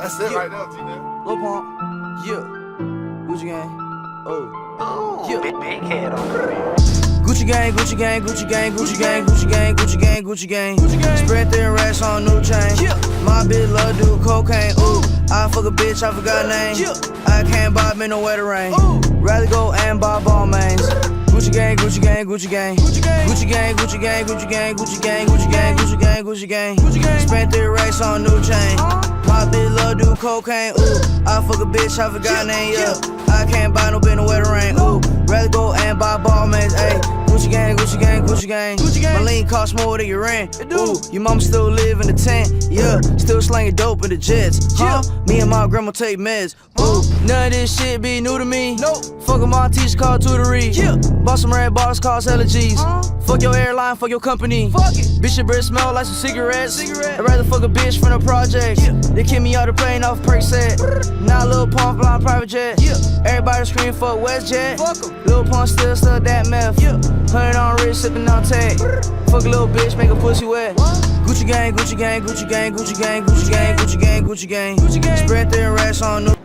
That's it right there, G-Man. Lil Pump, yeah. Gucci gang, oh, yeah. Big head on the rear. Gucci gang, Gucci gang, Gucci gang, Gucci gang, Gucci gang, Gucci gang, Gucci gang. Spread thin racks on new chain. My bitch love do cocaine. Ooh, I fuck a bitch, I forgot name. I can't buy me no wetter rain. Rather go and buy ball mains. Gucci gang, Gucci gang, Gucci gang. Gucci gang, Gucci gang, Gucci gang, Gucci gang, Gucci gang, Gucci gang, Gucci gang. Spent thin racks on new chain. My bitch love do cocaine. Ooh, I fuck a bitch, I forgot name. Yeah, I can't buy no bitch no wetter rain. Ooh, rather go and buy ball mains. Ayy. Gucci gang, Gucci gang, Gucci gang. My lean cost more than your rent. Ooh, your mama still live in the tent. Yeah, still slanging dope in the jets. Huh? Me and my grandma take meds. Ooh, none of this shit be new to me. Nope. Fuck with my teacher called tutory. Yeah. Bought some red bottles cost hella G's. Fuck your airline, fuck your company. Fuck it. Bitch, your breath smell like some cigarettes. I'd rather fuck a bitch from the project. Yeah. They kick me out the plane off Perk set. Now Lil Pump flying private jet. Yeah. Everybody scream fuck WestJet. Fuck 'em. Lil Pump still stuck that meth. Yeah. 100 on wrist, sippin' on tag. Fuck a little bitch, make a pussy wet. Gucci gang, Gucci gang, Gucci gang, Gucci gang, Gucci gang, Gucci gang, Gucci gang. Spread thin racks on new.